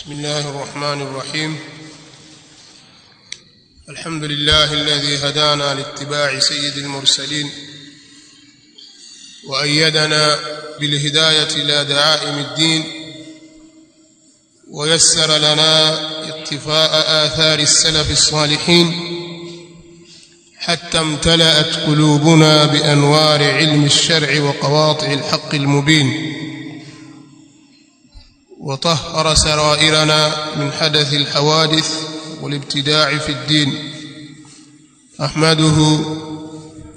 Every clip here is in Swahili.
بسم الله الرحمن الرحيم. الحمد لله الذي هدانا لاتباع سيد المرسلين وأيدنا بالهداية إلى دعائم الدين ويسر لنا اقتفاء آثار السلف الصالحين حتى امتلأت قلوبنا بأنوار علم الشرع وقواطع الحق المبين، وطهر سرائرنا من حدث الحوادث والابتداع في الدين. أحمده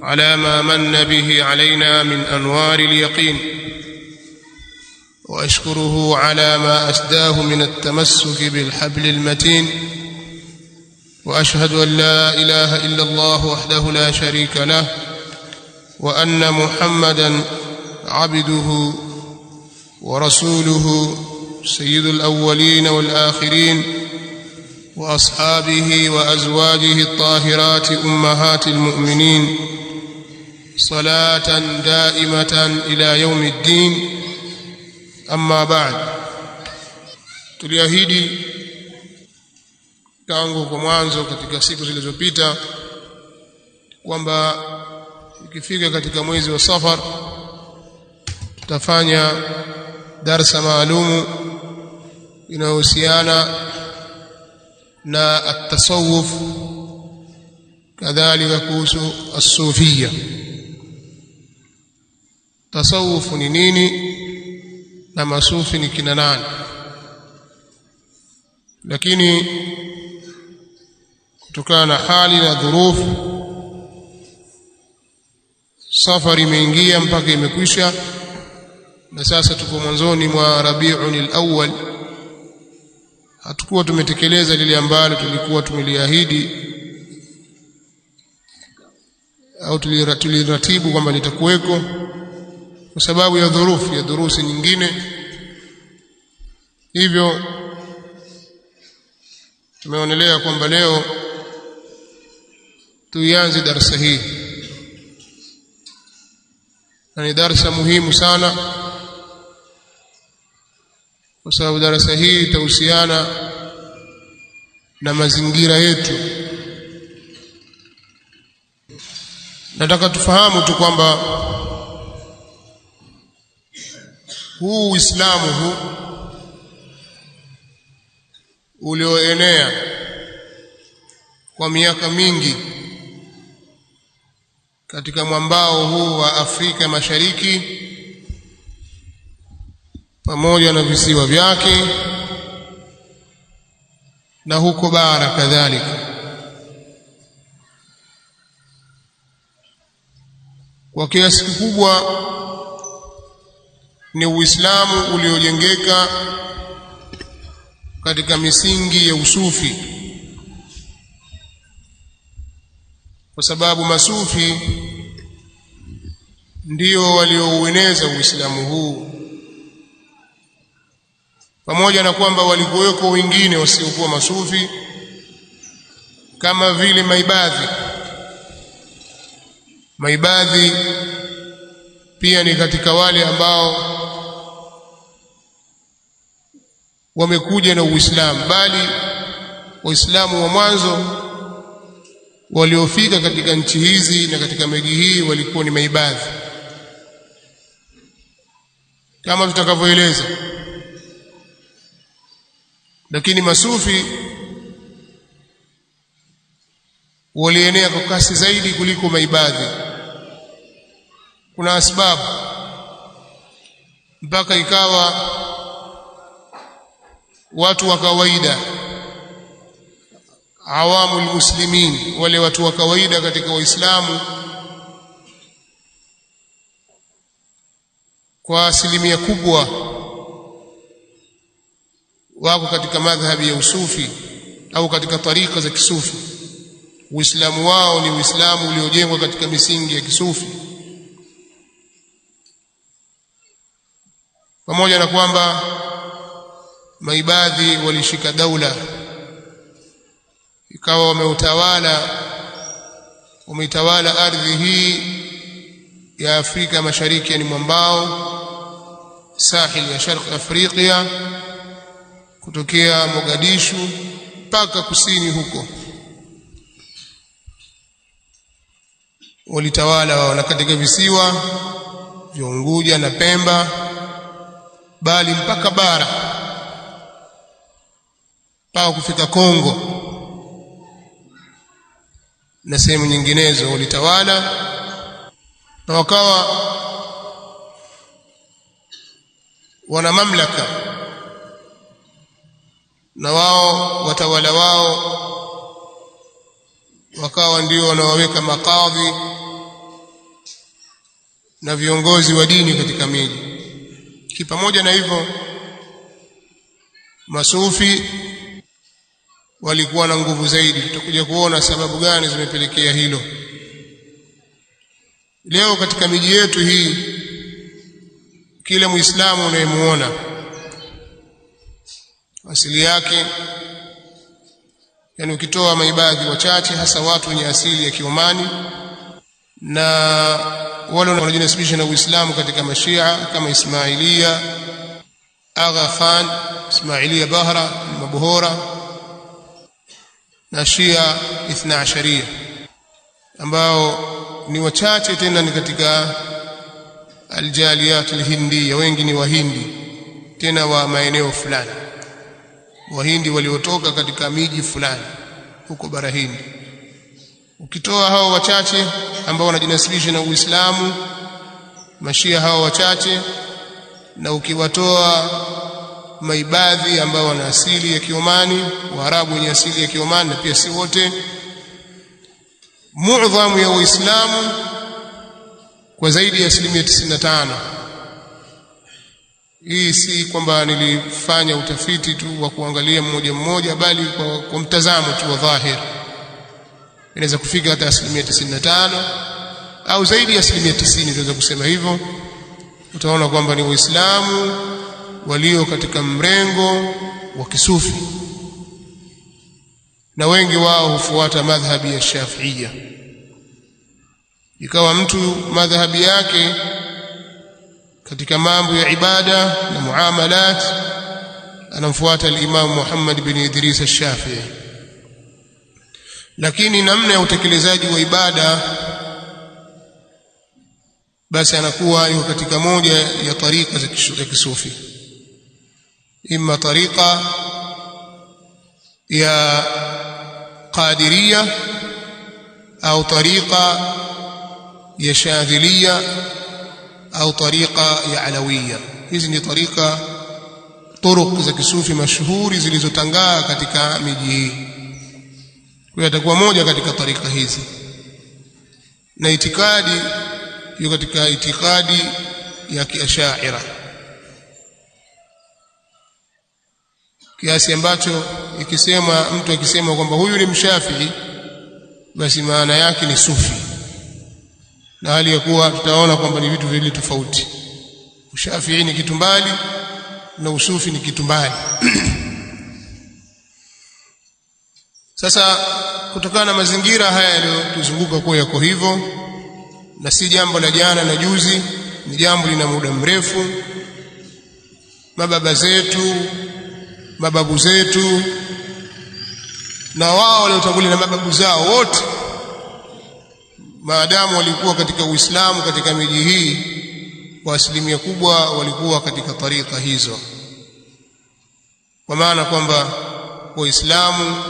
على ما من به علينا من أنوار اليقين، وأشكره على ما أسداه من التمسك بالحبل المتين، وأشهد أن لا إله إلا الله وحده لا شريك له، وأن محمدًا عبده ورسوله سيد الأولين والآخرين، وأصحابه وأزواجه الطاهرات أمهات المؤمنين، صلاة دائمة إلى يوم الدين. أما بعد، tuliahidi tangu kwa mwanzo katika siku zilizopita kwamba ikifika katika mwezi wa Safar tutafanya darsa maalumu inayohusiana na at-tasawuf, kadhalika kuhusu as-sufia. Tasawuf ni nini na masufi ni kina nani? Lakini kutokana na hali na dhurufu, safari imeingia mpaka imekwisha, na sasa tuko mwanzoni mwa Rabiul Awwal. Hatukuwa tumetekeleza lile ambalo tulikuwa tumeliahidi au tuliratibu kwamba litakuweko kwa sababu ya dhurufu ya durusi nyingine. Hivyo tumeonelea kwamba leo tuianze darasa hii, na ni darasa muhimu sana kwa sababu darasa hii itahusiana na mazingira yetu. Nataka tufahamu tu kwamba huu Uislamu huu ulioenea kwa miaka mingi katika mwambao huu wa Afrika Mashariki pamoja na visiwa vyake na huko bara kadhalika, kwa kiasi kikubwa ni Uislamu uliojengeka katika misingi ya usufi, kwa sababu masufi ndio walioueneza Uislamu huu, pamoja na kwamba walikuweko wengine wasiokuwa masufi kama vile maibadhi pia ni katika wale ambao wamekuja na Uislamu, bali Waislamu wa mwanzo waliofika katika nchi hizi na katika miji hii walikuwa ni maibadhi, kama tutakavyoeleza. Lakini masufi walienea kwa kasi zaidi kuliko maibadhi. Kuna sababu mpaka ikawa watu wa kawaida, awamul muslimin, wale watu wa kawaida katika Waislamu, kwa asilimia kubwa wako katika madhhabi ya usufi au katika tarika za kisufi. Uislamu wao ni Uislamu uliojengwa katika misingi ya kisufi, pamoja na kwamba maibadhi walishika daula, ikawa wameitawala ardhi hii ya Afrika Mashariki, yani mwambao sahil ya Sharq Afrika, kutokea Mogadishu mpaka kusini huko walitawala na katika visiwa vya Unguja na Pemba, bali mpaka bara mpaka kufika Kongo na sehemu nyinginezo walitawala, na wakawa wana mamlaka, na wao watawala wao wakawa ndio wanawaweka makadhi na viongozi wa dini katika miji. Pamoja na hivyo, masufi walikuwa na nguvu zaidi. Tutakuja kuona sababu gani zimepelekea hilo. Leo katika miji yetu hii, kila Muislamu unayemuona asili yake, yani ukitoa maibadhi wachache, hasa watu wenye asili ya Kiomani na wale wanaojinasibisha na Uislamu katika mashia kama Ismailia, Agha Khan, Ismailia Bahra, Mabuhora na Shia Ithna Asharia, ambao ni wachache tena ni katika aljaliyat alhindiya, wengi ni Wahindi tena wa maeneo fulani, Wahindi waliotoka katika miji fulani huko bara Hindi. Ukitoa hao wachache ambao wanajinasibisha na Uislamu, mashia hao wachache, na ukiwatoa maibadhi ambao wana asili ya Kiomani, Waarabu wenye asili ya Kiomani, na pia si wote, muadhamu ya Uislamu kwa zaidi ya 95%. Hii si kwamba nilifanya utafiti tu wa kuangalia mmoja mmoja, bali kwa mtazamo tu wa dhahir, inaweza kufika hata 95% au zaidi ya 90%, tunaweza kusema hivyo. Utaona kwamba ni Waislamu walio katika mrengo wa kisufi, na wengi wao hufuata madhhabi ya Shafi'ia. Ikawa mtu madhhabi yake katika mambo ya ibada na muamalat anamfuata al-Imam Muhammad bin Idris al-Shafi'i, lakini namna ya utekelezaji wa ibada basi anakuwa yuko katika moja ya tarika za kisufi, imma tarika ya Qadiria au tarika ya Shadhilia au tarika ya Alawiya. Hizi ni tarika turuq za kisufi mashuhuri zilizotangaa katika miji hii. Kwa hiyo atakuwa moja katika tarika hizi, na itikadi yuko katika itikadi ya Kiashaira, kiasi ambacho mtu akisema kwamba huyu ni mshafii, basi maana yake ni sufi, na hali ya kuwa tutaona kwamba ni vitu viwili tofauti. Ushafii ni kitu mbali na usufi ni kitu mbali. Sasa kutokana na mazingira haya yaliyotuzunguka kwa yako hivyo, na si jambo la jana na juzi, ni jambo lina muda mrefu. Mababa zetu, mababu zetu, na wao waliotangulia na mababu zao wote, maadamu walikuwa katika Uislamu katika miji hii, kwa asilimia kubwa walikuwa katika tarika hizo, kwa maana kwamba Waislamu,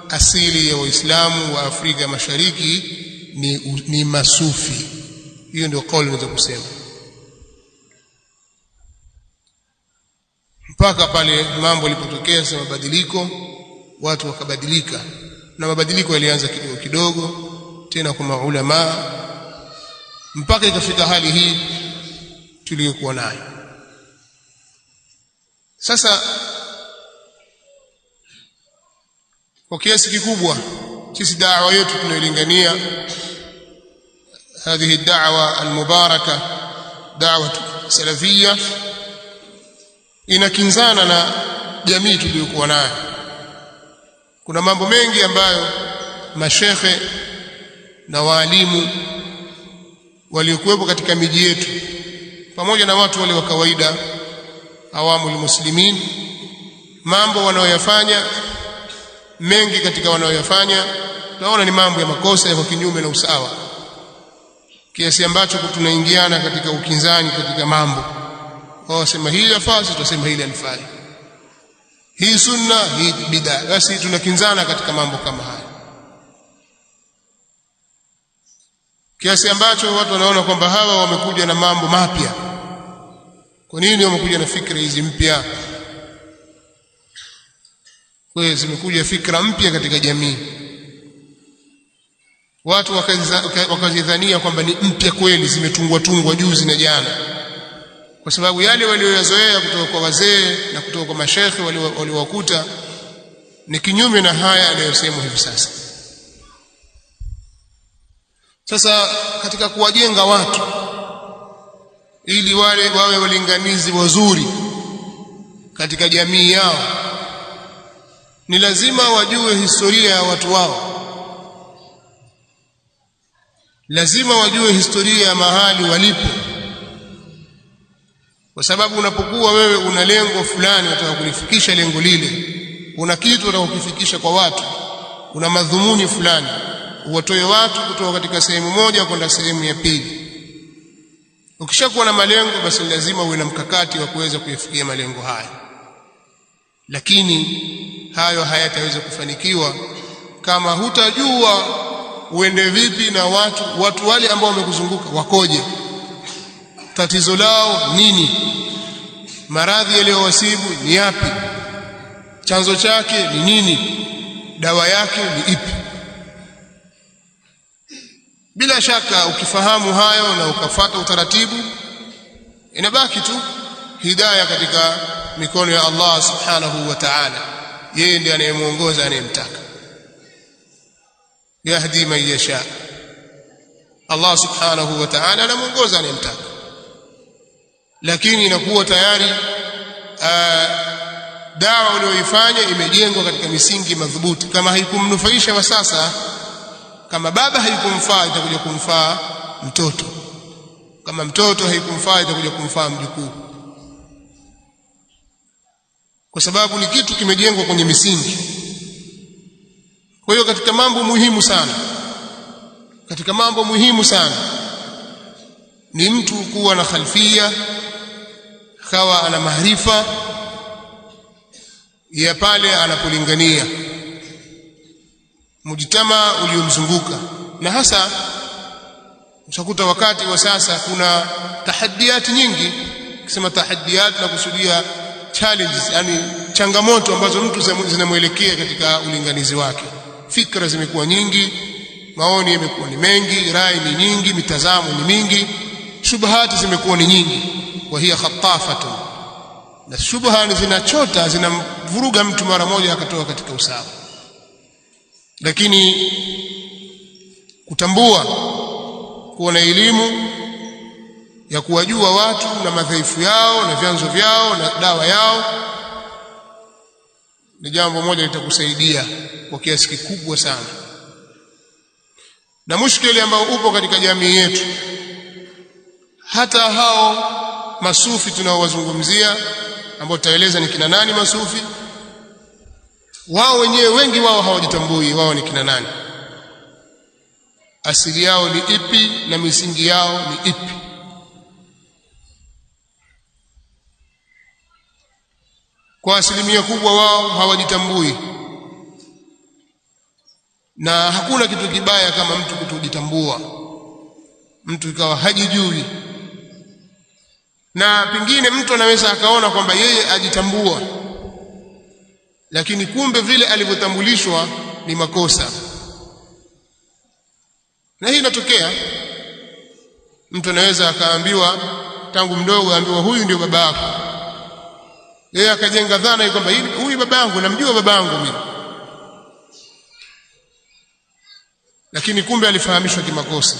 asili ya Waislamu wa Afrika Mashariki ni masufi. Hiyo ndio kauli naweza kusema, mpaka pale mambo yalipotokea sasa mabadiliko, watu wakabadilika, na mabadiliko yalianza kidogo kidogo tena kwa maulama, mpaka ikafika hali hii tuliyokuwa nayo sasa. Kwa kiasi kikubwa sisi da'wa yetu tunailingania هذه الدعوة المباركة دعوة سلفية inakinzana na jamii tuliyokuwa nayo. Kuna mambo mengi ambayo mashekhe na waalimu waliokuwepo katika miji yetu pamoja na watu wale wa kawaida, awamul muslimin, mambo wanayoyafanya, mengi katika wanayoyafanya tunaona ni mambo ya makosa, ya kinyume na usawa, kiasi ambacho tunaingiana katika ukinzani katika mambo. Wao wasema hili lafaa, sisi tunasema hili halifai, hii sunna, hii bid'a, basi tunakinzana katika mambo kama haya, kiasi ambacho watu wanaona kwamba hawa wamekuja na mambo mapya. Kwa nini wamekuja na fikra hizi mpya? Kwa hiyo zimekuja fikra mpya katika jamii, watu wakazidhania kwamba ni mpya kweli, zimetungwa juzi na jana, kwa sababu yale walioyazoea kutoka kwa wazee na kutoka kwa mashekhe waliowakuta ni kinyume na haya anayosemwa hivi sasa. Sasa katika kuwajenga watu ili wawe walinganizi wazuri katika jamii yao, ni lazima wajue historia ya watu wao, lazima wajue historia ya mahali walipo, kwa sababu unapokuwa wewe una lengo fulani, unataka kulifikisha lengo lile, una kitu unataka kukifikisha kwa watu, una madhumuni fulani, uwatoe watu kutoka katika sehemu moja kwenda sehemu ya pili. Ukishakuwa na malengo, basi lazima uwe na mkakati wa kuweza kuyafikia malengo haya, lakini hayo hayataweza kufanikiwa kama hutajua uende vipi na watu wale ambao wamekuzunguka wakoje, tatizo lao nini, maradhi yaliyowasibu ni yapi, chanzo chake ni nini, dawa yake ni ipi. Bila shaka ukifahamu hayo na ukafuata utaratibu, inabaki tu hidayah katika mikono ya Allah subhanahu wa ta'ala. Yeye ndiye anayemuongoza anayemtaka, yahdi man yasha. Allah subhanahu wa ta'ala anamuongoza anayemtaka, lakini inakuwa tayari dawa uliyoifanya imejengwa katika misingi madhubuti. Kama haikumnufaisha wa sasa, kama baba haikumfaa, itakuja kumfaa mtoto, kama mtoto haikumfaa, itakuja kumfaa mjukuu, kwa sababu ni kitu kimejengwa kwenye misingi. Kwa hiyo katika mambo muhimu sana ni mtu kuwa na khalfia, kawa ana maarifa ya pale anapolingania mujtama uliomzunguka. Na hasa utakuta wakati wa sasa kuna tahaddiat nyingi. Kisema tahaddiat na kusudia challenges, yani changamoto ambazo mtu zinamwelekea katika ulinganizi wake. Fikra zimekuwa nyingi, maoni yamekuwa ni mengi, rai ni nyingi, mitazamo ni mingi, shubahati zimekuwa ni nyingi. Wa hiya khattafatun, na shubha zinachota, zinamvuruga mtu mara moja akatoka katika usawa. Lakini kutambua, kuwa na elimu ya kuwajua watu na madhaifu yao na vyanzo vyao na dawa yao, ni jambo moja litakusaidia kwa kiasi kikubwa sana. Na mushkili ambao upo katika jamii yetu, hata hao masufi tunaowazungumzia, ambao tutaeleza ni kina nani masufi, wao wenyewe wengi wao hawajitambui wao ni kina nani, asili yao ni ipi na misingi yao ni ipi. Kwa asilimia kubwa wao hawajitambui, na hakuna kitu kibaya kama mtu kutojitambua, mtu ikawa hajijui. Na pengine mtu anaweza akaona kwamba yeye ajitambua, lakini kumbe vile alivyotambulishwa ni makosa. Na hii inatokea. Mtu anaweza akaambiwa tangu mdogo, aambiwa huyu ndio baba yako, yeye akajenga dhana kwamba huyu baba yangu, namjua baba yangu mimi, lakini kumbe alifahamishwa kimakosa.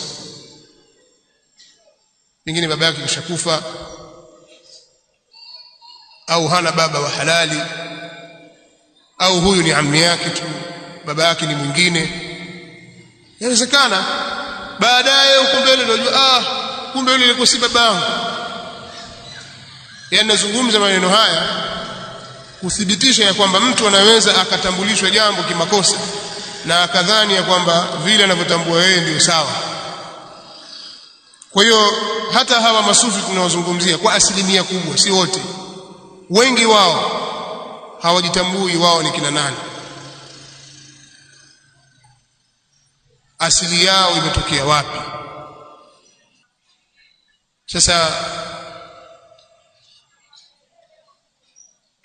Pengine baba yake kishakufa, au hana baba wa halali, au huyu ni ammi yake tu, baba yake ni mwingine. Inawezekana baadaye huko mbele ndio kumbe yule alikuwa si baba yangu. Nazungumza maneno haya kuthibitisha ya kwamba mtu anaweza akatambulishwa jambo kimakosa na akadhani ya kwamba vile anavyotambua yeye ndio sawa. Kwa hiyo hata hawa masufi tunaozungumzia kwa asilimia kubwa, si wote, wengi wao hawajitambui wao ni kina nani, asili yao imetokea wapi. Sasa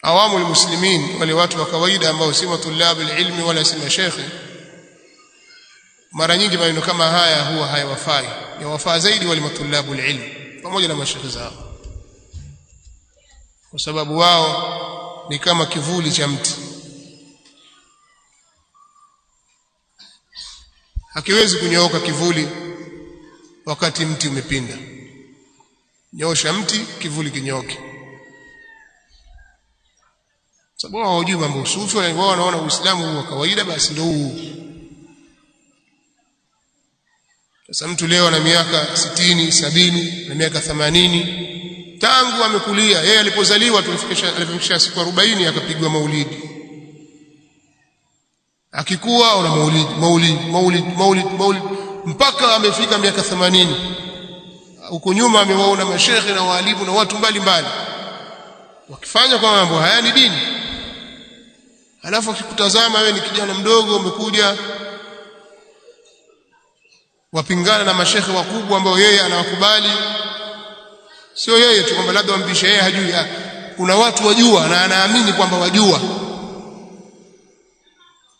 awamu almuslimin, wale watu wa kawaida ambao si matulabu ilmi wala si mashekhi, mara nyingi maneno kama haya huwa hayawafai. Yawafaa zaidi wale matulabu ilmi pamoja na mashekhi zao, kwa sababu wao ni kama kivuli cha mti, hakiwezi kunyooka kivuli wakati mti umepinda. Nyoosha mti, kivuli kinyooke. Sababu wao hawajui mambo usufi, wao wanaona Uislamu huu wa kawaida, basi ndio huu. Sasa mtu leo ana miaka 60, 70 na miaka 80, tangu amekulia, yeye alipozaliwa alifikisha siku 40 akapigwa maulidi. Akikuwa ona maulid mpaka amefika miaka 80. Huko nyuma amewaona mashekhi na walimu na watu mbalimbali wakifanya kwa mambo haya ni dini. Alafu akikutazama wewe ni kijana mdogo umekuja wapingana na mashekhi wakubwa ambao yeye anawakubali. Sio yeye tu kwamba labda wampisha yeye hajui, kuna watu wajua na anaamini kwamba wajua,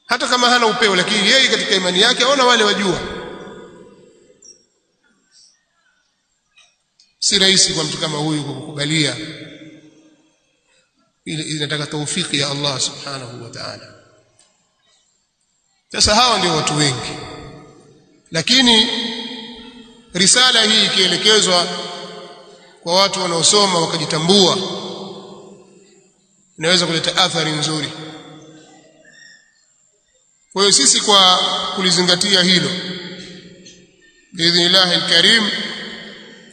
hata kama hana upeo, lakini yeye katika imani yake aona wale wajua. Si rahisi kwa mtu kama huyu kukubalia. Inataka taufiki ya Allah subhanahu wa ta'ala. Sasa hawa ndio watu wengi, lakini risala hii ikielekezwa kwa watu wanaosoma wakajitambua, inaweza kuleta athari nzuri. Kwa hiyo sisi kwa kulizingatia hilo, biidhnillahi alkarim,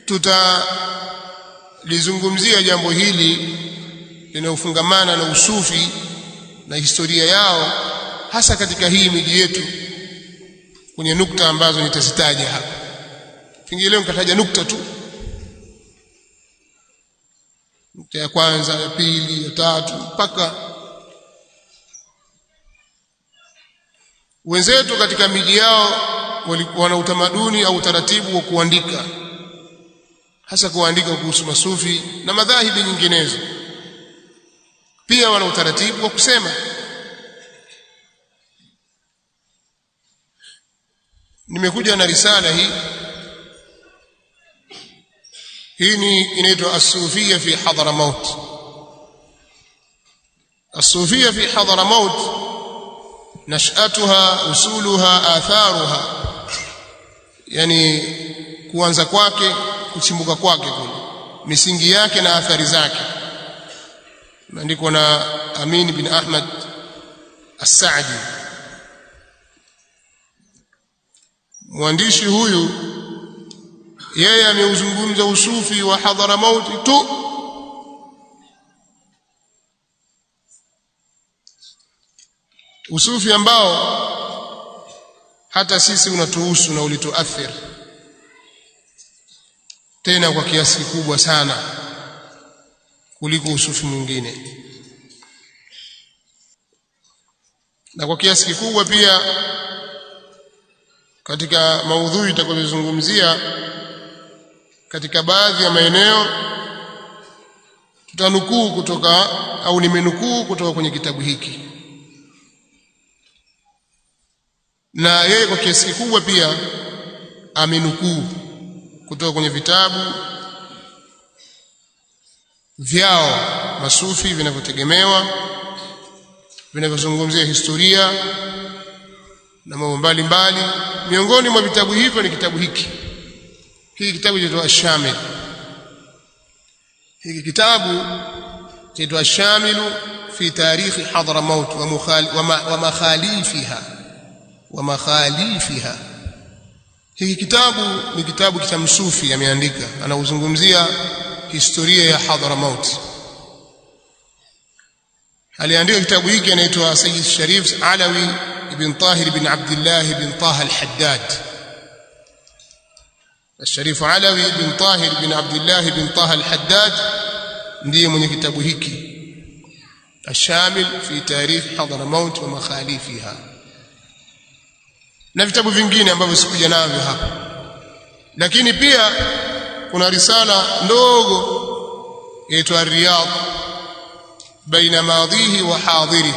tutalizungumzia jambo hili linalofungamana na usufi na historia yao, hasa katika hii miji yetu, kwenye nukta ambazo nitazitaja hapa. Pengine leo nikataja nukta tu, nukta ya kwanza, ya pili, ya tatu, mpaka wenzetu katika miji yao wana utamaduni au utaratibu wa kuandika, hasa kuandika kuhusu masufi na madhahibi nyinginezo. Pia wana utaratibu wa kusema. Nimekuja na risala hii ni inaitwa As-Sufiyya fi Hadramaut. As-Sufiyya fi Hadramaut, nash'atuha, usuluha, atharuha, yani kuanza kwake, kuchimbuka kwake kule, misingi yake na athari zake. Imeandikwa na Amin bin Ahmad As-Saadi. Mwandishi huyu yeye ameuzungumza usufi wa Hadramaut tu, usufi ambao hata sisi unatuhusu na ulituathiri tena kwa kiasi kikubwa sana kuliko usufi mwingine, na kwa kiasi kikubwa pia katika maudhui tutakayozungumzia katika baadhi ya maeneo tutanukuu kutoka au nimenukuu kutoka kwenye kitabu hiki, na yeye kwa kiasi kikubwa pia amenukuu kutoka kwenye vitabu vyao masufi vinavyotegemewa, vinavyozungumzia historia na mambo mbalimbali. Miongoni mwa vitabu hivyo ni kitabu hiki. Hiki kitabu kinaitwa Ash-Shamil. Hiki kitabu kinaitwa Ash-Shamil fi tarikh Hadramaut wa makhalifiha. Hiki kitabu ni kitabu cha msufi ameandika, anauzungumzia historia ya Hadramaut. aliandika kitabu hiki anaitwa Sayyid Sharif Alawi ibn Tahir ibn Abdullah ibn Taha al-Haddad. الشريف علوي بن طاهر بن عبد الله بن طه الحداد ndiye mwenye kitabu hiki الشامل في تاريخ حضرموت ومخاليفها, na vitabu vingine ambavyo sikuja navyo hapa. Lakini pia kuna risala ndogo inaitwa Riyadh baina madhihi wa hadhiri.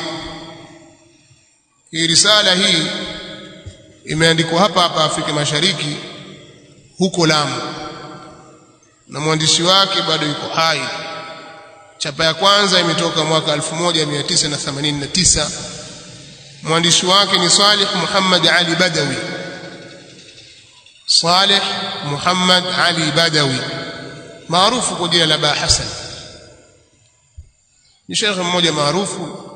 Hii risala hii imeandikwa hapa Afrika Mashariki, huko Lamu, na mwandishi wake bado yuko hai. Chapa ya kwanza imetoka mwaka 1989. Mwandishi wake ni Salih Muhammad Ali Badawi. Salih Muhammad Ali Badawi maarufu kwa jina la Ba Hassan, ni shekhe mmoja maarufu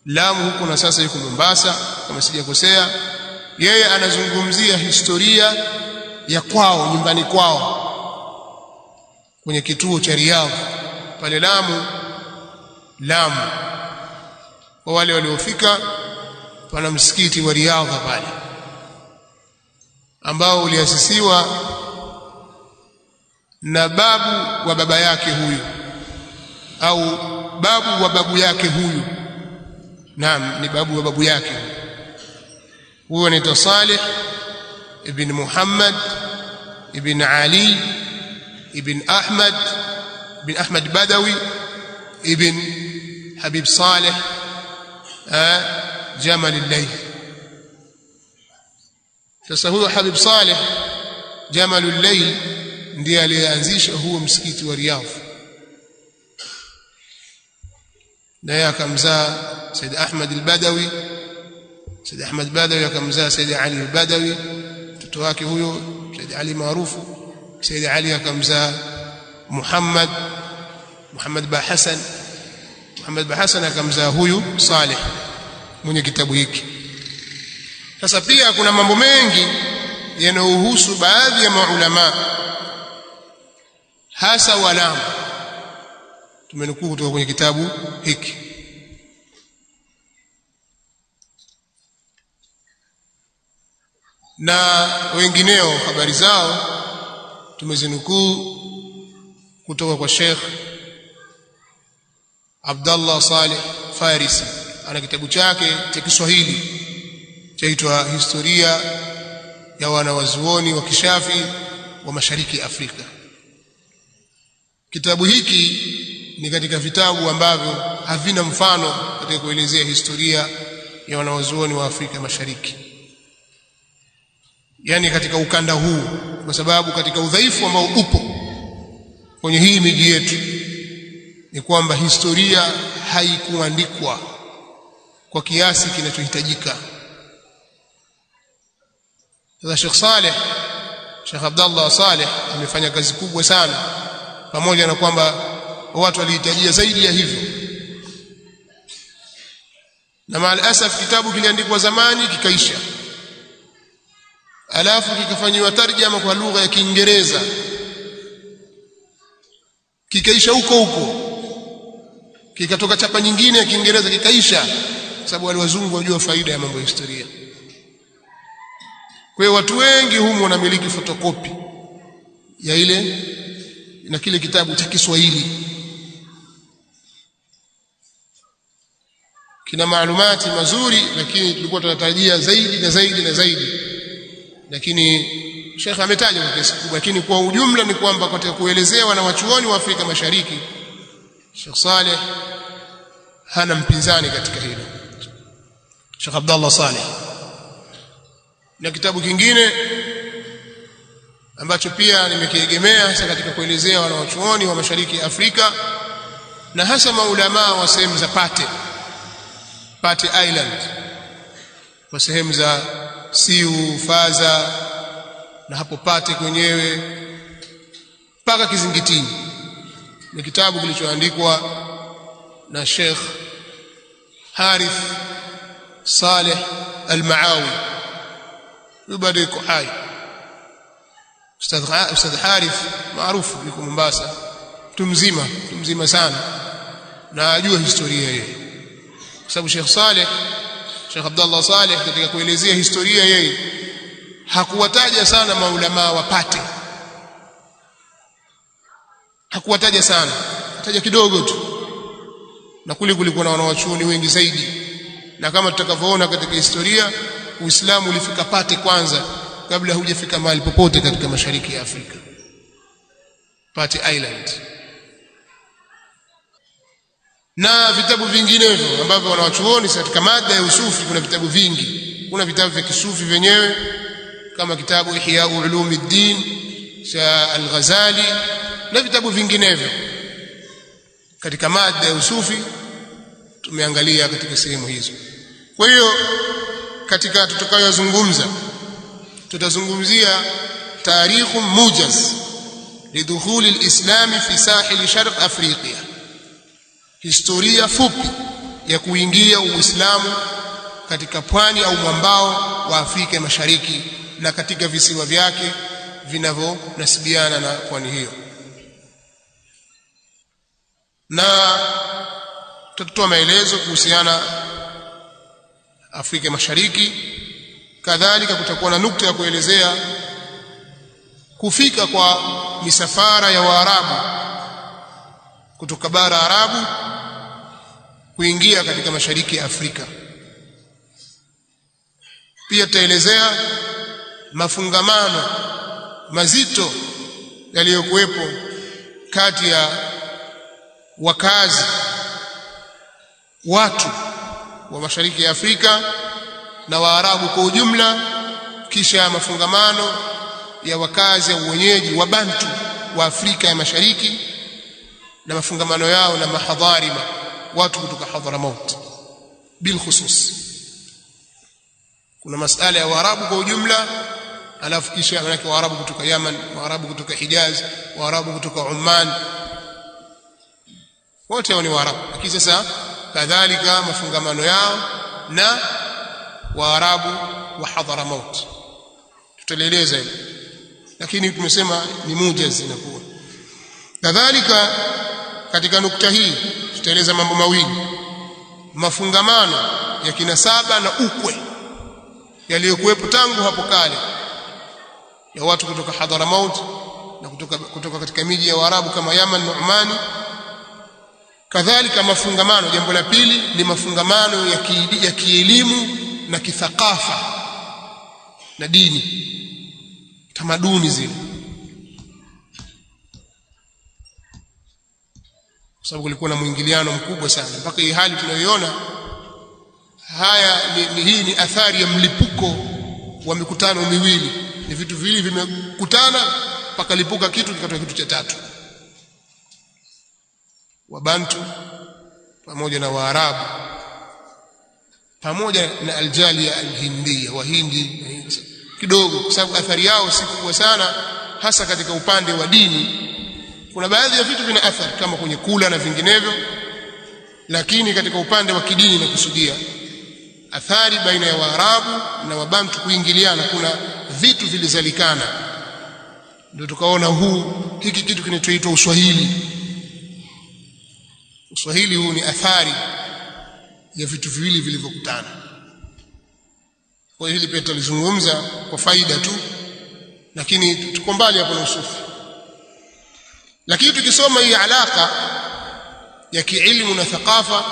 Lamu huko, na sasa yuko Mombasa kama sijakosea. Yeye anazungumzia historia ya kwao, nyumbani kwao kwenye kituo cha Riyadh pale Lamu. Kwa wale waliofika, pana msikiti wa Riyadh pale ambao uliasisiwa na babu wa baba yake huyu, au babu wa babu yake huyu. Naam, ni babu wa babu yake huyo. Anaitwa Salih ibn Muhammad ibn Ali ibn Ahmad Badawi ibn Habib Saleh Jamal al-Layth. Sasa huyo Habib Saleh Jamal al-Layth ndiye aliyeanzisha huo msikiti wa Riyadh, naye akamzaa Said Ahmad al-Badawi. Said Ahmad Badawi akamzaa Said Ali al-Badawi, mtoto wake huyo Said Ali maarufu. Said Ali akamzaa Muhammad Ba Hassan. Muhammad Ba Hassan akamzaa huyu Saleh mwenye kitabu hiki. Sasa pia kuna mambo mengi yanayohusu baadhi ya maulama, hasa Walamu, tumenukuu kutoka kwenye kitabu hiki. Na wengineo habari zao tumezinukuu kutoka kwa Sheikh Abdullah Saleh Farisi. Ana kitabu chake cha Kiswahili chaitwa Historia ya Wanawazuoni wa Kishafi wa Mashariki ya Afrika. Kitabu hiki ni katika vitabu ambavyo havina mfano katika kuelezea historia ya wanawazuoni wa Afrika Mashariki, yani katika ukanda huu, kwa sababu katika udhaifu ambao upo kwenye hii miji yetu ni kwamba historia haikuandikwa kwa kiasi kinachohitajika. Sasa Sheikh Abdullah Saleh amefanya kazi kubwa sana, pamoja na kwamba watu walihitajia zaidi ya hivyo. Na maalasaf kitabu kiliandikwa zamani kikaisha, alafu kikafanywa tarjama kwa lugha ya Kiingereza, kikaisha huko kikatoka chapa nyingine ya Kiingereza kikaisha, sababu wale wazungu wajua faida ya mambo ya historia. Kwa hiyo watu wengi humu wanamiliki fotokopi ya ile na kile kitabu cha Kiswahili. Kina maalumati mazuri, lakini tulikuwa tunatarajia zaidi na zaidi na zaidi, lakini Sheikh ametaja kwa kiasi kubwa. Lakini kwa ujumla ni kwamba katika kuelezea wanawachuoni wa Afrika Mashariki, Sheikh Saleh hana mpinzani katika hilo, Sheikh Abdullah Saleh. Na kitabu kingine ambacho pia nimekiegemea hasa katika kuelezea wanawachuoni wa Mashariki ya Afrika, na hasa maulama wa sehemu za Pate Island, kwa sehemu za Siu, Faza na hapo Pate kwenyewe mpaka Kizingitini, ni kitabu kilichoandikwa na Sheikh Harith Saleh Al-Maawi. Bado yuko hai Ustadh Harith maarufu, yuko Mombasa, mtu mzima sana, na ajue historia yeye, kwa sababu Sheikh Abdullah Saleh katika kuelezea historia yeye hakuwataja sana maulama wapate, hakuwataja sana, ataja kidogo tu, na kule kulikuwa na wanawachuoni wengi zaidi. Na kama tutakavyoona katika historia, Uislamu ulifika pate kwanza kabla hujafika mahali popote katika mashariki ya Afrika, Pate Island. Na vitabu vinginevyo ambavyo wanawachuoni katika mada ya usufi, kuna vitabu vingi. Kuna vitabu vya kisufi vyenyewe kama kitabu Ihya Ulumuddin cha Al-Ghazali na vitabu vinginevyo katika mada ya usufi tumeangalia katika sehemu hizo. Kwa hiyo katika tutakayozungumza, tutazungumzia tarikhu mujaz lidukhul al-islam fi sahil sharq Afrika, historia fupi ya kuingia Uislamu katika pwani au mwambao wa Afrika Mashariki na katika visiwa vyake vinavyonasibiana na pwani hiyo. Na tutatoa maelezo kuhusiana Afrika Mashariki. Kadhalika kutakuwa na nukta ya kuelezea kufika kwa misafara ya Waarabu kutoka bara Arabu kuingia katika mashariki ya Afrika. Pia tutaelezea mafungamano mazito yaliyokuwepo kati ya wakazi watu wa mashariki ya Afrika na Waarabu kwa ujumla, kisha mafungamano ya wakazi au wenyeji wa Bantu wa Afrika ya Mashariki na mafungamano yao na mahadharima, watu kutoka Hadramaut bil khusus. Kuna masala ya Waarabu kwa ujumla, alafu kisha manake Waarabu kutoka Yaman, Waarabu kutoka Hijaz, Waarabu kutoka Oman, wote hao ni Waarabu. Lakini sasa kadhalika mafungamano yao na Waarabu wa Hadramaut tutaeleza hilo, lakini tumesema ni mujaz inakuwa. Kadhalika katika nukta hii tutaeleza mambo mawili: mafungamano ya kinasaba na ukwe yaliyokuwepo tangu hapo kale ya watu kutoka Hadramaut na kutoka katika miji ya Waarabu kama Yaman na Omani. Kadhalika mafungamano, jambo la pili ni mafungamano ya kielimu na kithakafa na dini, tamaduni zile, kwa sababu kulikuwa na mwingiliano mkubwa sana mpaka hii hali tunayoiona. Hii ni athari ya mlipuko wa mikutano miwili, ni vitu viwili vimekutana mpaka lipuka kitu kikatoka kitu cha tatu. Wabantu pamoja na Waarabu pamoja na Aljalia Alhindia, Wahindi kidogo, kwa sababu athari yao si kubwa sana, hasa katika upande wa dini. Kuna baadhi ya vitu vina athari kama kwenye kula na vinginevyo, lakini katika upande wa kidini na kusudia athari baina ya Waarabu na Wabantu kuingiliana, kuna vitu vilizalikana. Ndio tukaona hiki kitu kinachoitwa Uswahili. Uswahili huu ni athari ya vitu viwili vilivyokutana. Kwa hiyo hili pia tulizungumza kwa faida tu, lakini tuko mbali hapo na usufi. Lakini tukisoma hii alaka ya kielimu na thakafa,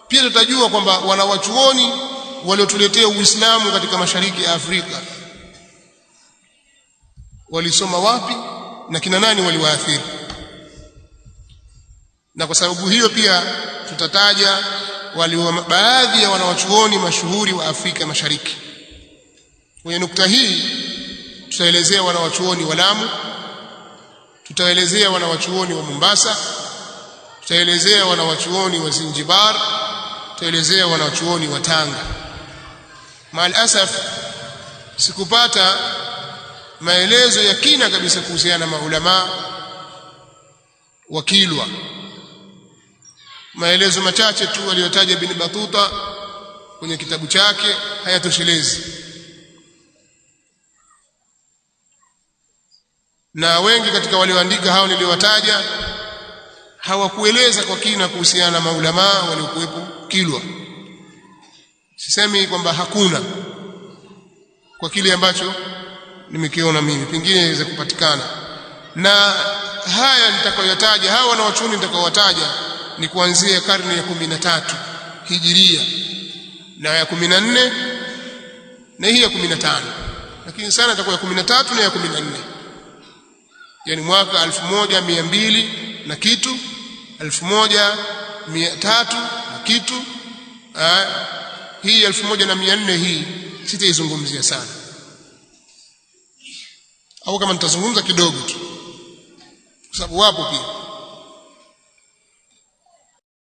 pia tutajua kwamba wanawachuoni waliotuletea Uislamu katika mashariki ya Afrika walisoma wapi na kina nani waliwaathiri. Na kwa sababu hiyo pia tutataja baadhi ya wanawachuoni mashuhuri wa Afrika Mashariki. Kwenye nukta hii tutaelezea wanawachuoni wa Lamu, tutaelezea wanawachuoni wa Mombasa, tutaelezea wanawachuoni wa Zanzibar, tutaelezea wanawachuoni wa Tanga. Maalasaf sikupata maelezo ya kina kabisa kuhusiana na maulama wa Kilwa. Maelezo machache tu aliyotaja Ibn Battuta kwenye kitabu chake hayatoshelezi, na wengi katika walioandika hao niliowataja hawakueleza kwa kina kuhusiana na maulama waliokuwepo Kilwa. Sisemi kwamba hakuna, kwa kile ambacho nimekiona mimi, pengine inaweza kupatikana. Na haya nitakayotaja, hawa wanawachuoni nitakayowataja ni kuanzia karne ya 13 Hijiria na ya 14 na hii ya 15, lakini sana itakuwa ya 13 na ya 14, yani mwaka 1200 na kitu, 1300 na kitu. Hii 1400 hii sitaizungumzia sana, au kama nitazungumza kidogo tu, kwa sababu wapo pia